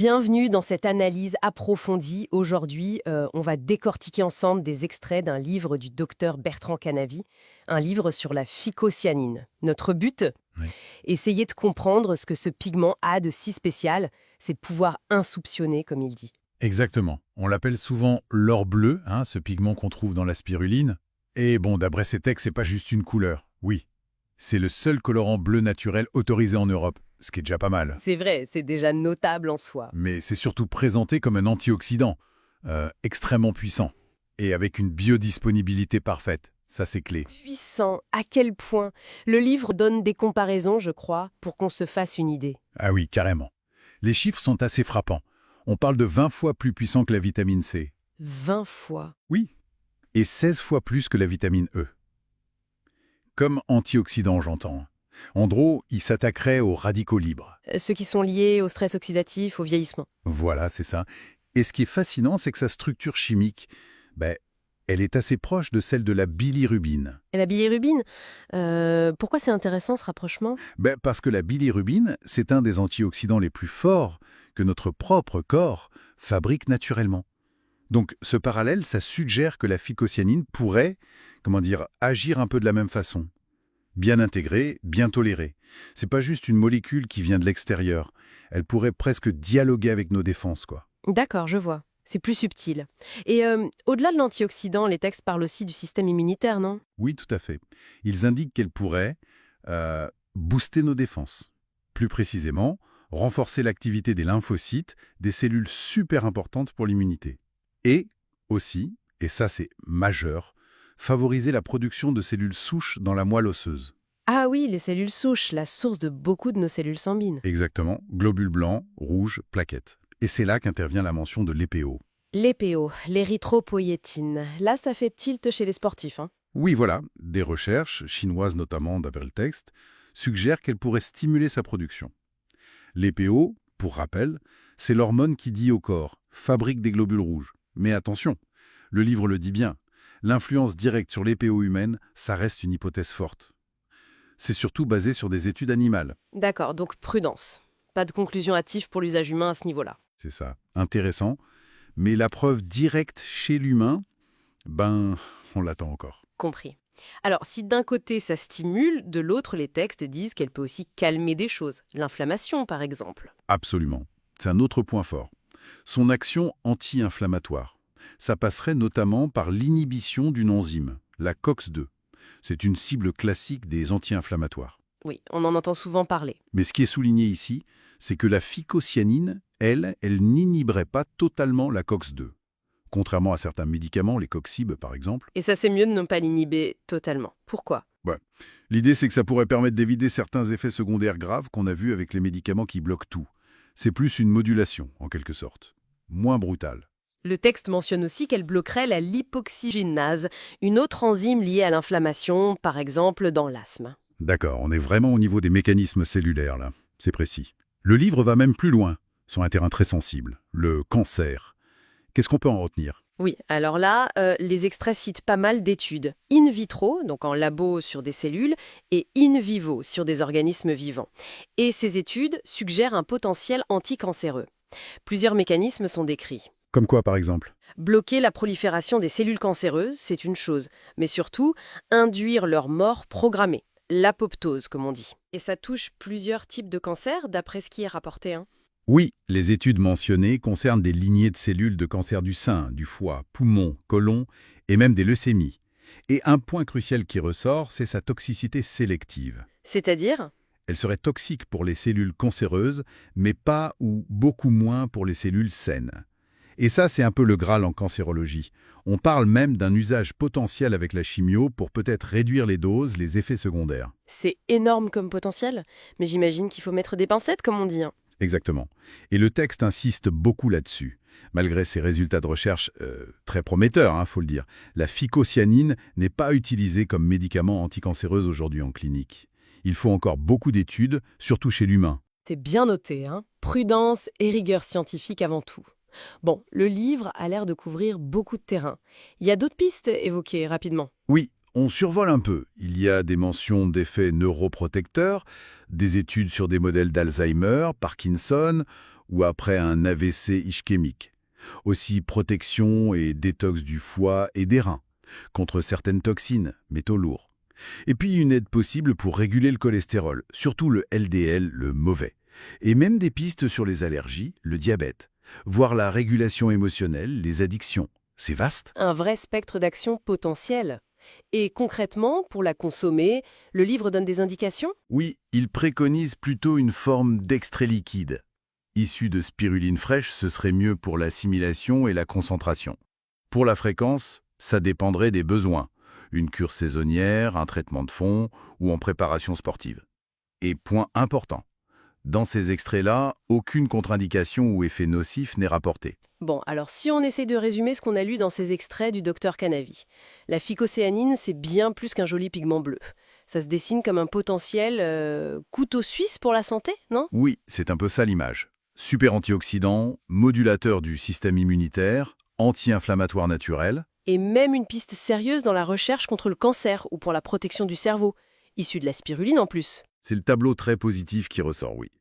Bienvenue dans cette analyse approfondie. Aujourd'hui, on va décortiquer ensemble des extraits d'un livre du docteur Bertrand Canavi, un livre sur la phycocyanine. Notre but, Oui. essayer de comprendre ce que ce pigment a de si spécial, ses pouvoirs insoupçonnés, comme il dit. Exactement. On l'appelle souvent l'or bleu, ce pigment qu'on trouve dans la spiruline. Et bon, d'après ces textes, c'est pas juste une couleur. Oui, c'est le seul colorant bleu naturel autorisé en Europe, ce qui est déjà pas mal. C'est vrai, c'est déjà notable en soi. Mais c'est surtout présenté comme un antioxydant, extrêmement puissant, et avec une biodisponibilité parfaite. Ça, c'est clé. Puissant, à quel point? Le livre donne des comparaisons, je crois, pour qu'on se fasse une idée. Ah oui, carrément. Les chiffres sont assez frappants. On parle de 20 fois plus puissant que la vitamine C. 20 fois. Oui. Et 16 fois plus que la vitamine E. Comme antioxydant, j'entends. En gros, il s'attaquerait aux radicaux libres. Ceux qui sont liés au stress oxydatif, au vieillissement. Voilà, c'est ça. Et ce qui est fascinant, c'est que sa structure chimique, elle est assez proche de celle de la bilirubine. Et la bilirubine, pourquoi c'est intéressant ce rapprochement? Parce que la bilirubine, c'est un des antioxydants les plus forts que notre propre corps fabrique naturellement. Donc ce parallèle, ça suggère que la phycocyanine pourrait, agir un peu de la même façon. Bien intégrée, bien tolérée. C'est pas juste une molécule qui vient de l'extérieur. Elle pourrait presque dialoguer avec nos défenses, quoi. D'accord, je vois. C'est plus subtil. Et au-delà de l'antioxydant, les textes parlent aussi du système immunitaire, non? Oui, tout à fait. Ils indiquent qu'elle pourrait booster nos défenses. Plus précisément, renforcer l'activité des lymphocytes, des cellules super importantes pour l'immunité. Et aussi, et ça c'est majeur, favoriser la production de cellules souches dans la moelle osseuse. Ah oui, les cellules souches, la source de beaucoup de nos cellules sanguines. Exactement, globules blancs, rouges, plaquettes. Et c'est là qu'intervient la mention de l'EPO. L'EPO, l'érythropoïétine. Là, ça fait tilt chez les sportifs, hein. Oui, voilà, des recherches, chinoises notamment d'après le texte, suggèrent qu'elle pourrait stimuler sa production. L'EPO, pour rappel, c'est l'hormone qui dit au corps « fabrique des globules rouges ». Mais attention, le livre le dit bien, l'influence directe sur l'EPO humaine, ça reste une hypothèse forte. C'est surtout basé sur des études animales. D'accord, donc prudence. Pas de conclusion hâtive pour l'usage humain à ce niveau-là. C'est ça, intéressant. Mais la preuve directe chez l'humain, on l'attend encore. Compris. Alors, si d'un côté ça stimule, de l'autre les textes disent qu'elle peut aussi calmer des choses. L'inflammation, par exemple. Absolument. C'est un autre point fort. Son action anti-inflammatoire. Ça passerait notamment par l'inhibition d'une enzyme, la COX-2. C'est une cible classique des anti-inflammatoires. Oui, on en entend souvent parler. Mais ce qui est souligné ici, c'est que la phycocyanine, elle n'inhiberait pas totalement la COX-2. Contrairement à certains médicaments, les Coxib par exemple. Et ça, c'est mieux de ne pas l'inhiber totalement. Pourquoi? L'idée, c'est que ça pourrait permettre d'éviter certains effets secondaires graves qu'on a vus avec les médicaments qui bloquent tout. C'est plus une modulation, en quelque sorte. Moins brutale. Le texte mentionne aussi qu'elle bloquerait la lipoxygénase, une autre enzyme liée à l'inflammation, par exemple dans l'asthme. D'accord, on est vraiment au niveau des mécanismes cellulaires, là. C'est précis. Le livre va même plus loin, sur un terrain très sensible, le cancer. Qu'est-ce qu'on peut en retenir? Oui, alors là, les extraits citent pas mal d'études. In vitro, donc en labo sur des cellules, et in vivo, sur des organismes vivants. Et ces études suggèrent un potentiel anticancéreux. Plusieurs mécanismes sont décrits. Comme quoi, par exemple? Bloquer la prolifération des cellules cancéreuses, c'est une chose, mais surtout, induire leur mort programmée, l'apoptose, comme on dit. Et ça touche plusieurs types de cancers, d'après ce qui est rapporté, hein. Oui, les études mentionnées concernent des lignées de cellules de cancer du sein, du foie, poumon, côlon et même des leucémies. Et un point crucial qui ressort, c'est sa toxicité sélective. C'est-à-dire? Elle serait toxique pour les cellules cancéreuses, mais pas ou beaucoup moins pour les cellules saines. Et ça, c'est un peu le Graal en cancérologie. On parle même d'un usage potentiel avec la chimio pour peut-être réduire les doses, les effets secondaires. C'est énorme comme potentiel, mais j'imagine qu'il faut mettre des pincettes, comme on dit, hein. Exactement. Et le texte insiste beaucoup là-dessus. Malgré ses résultats de recherche très prometteurs, faut le dire, la phycocyanine n'est pas utilisée comme médicament anticancéreuse aujourd'hui en clinique. Il faut encore beaucoup d'études, surtout chez l'humain. C'est bien noté, hein. Prudence et rigueur scientifique avant tout. Bon, le livre a l'air de couvrir beaucoup de terrain. Il y a d'autres pistes évoquées rapidement. Oui, on survole un peu. Il y a des mentions d'effets neuroprotecteurs, des études sur des modèles d'Alzheimer, Parkinson ou après un AVC ischémique. Aussi protection et détox du foie et des reins, contre certaines toxines, métaux lourds. Et puis une aide possible pour réguler le cholestérol, surtout le LDL, le mauvais. Et même des pistes sur les allergies, le diabète, voire la régulation émotionnelle, les addictions. C'est vaste. Un vrai spectre d'action potentiel. Et concrètement, pour la consommer, le livre donne des indications? Oui, il préconise plutôt une forme d'extrait liquide. Issu de spiruline fraîche, ce serait mieux pour l'assimilation et la concentration. Pour la fréquence, ça dépendrait des besoins. Une cure saisonnière, un traitement de fond ou en préparation sportive. Et point important, dans ces extraits-là, aucune contre-indication ou effet nocif n'est rapporté. Bon, alors si on essaie de résumer ce qu'on a lu dans ces extraits du docteur Canavi, la phycocéanine, c'est bien plus qu'un joli pigment bleu. Ça se dessine comme un potentiel couteau suisse pour la santé, non? Oui, c'est un peu ça l'image. Super antioxydant, modulateur du système immunitaire, anti-inflammatoire naturel. Et même une piste sérieuse dans la recherche contre le cancer ou pour la protection du cerveau, issue de la spiruline en plus. C'est le tableau très positif qui ressort, oui.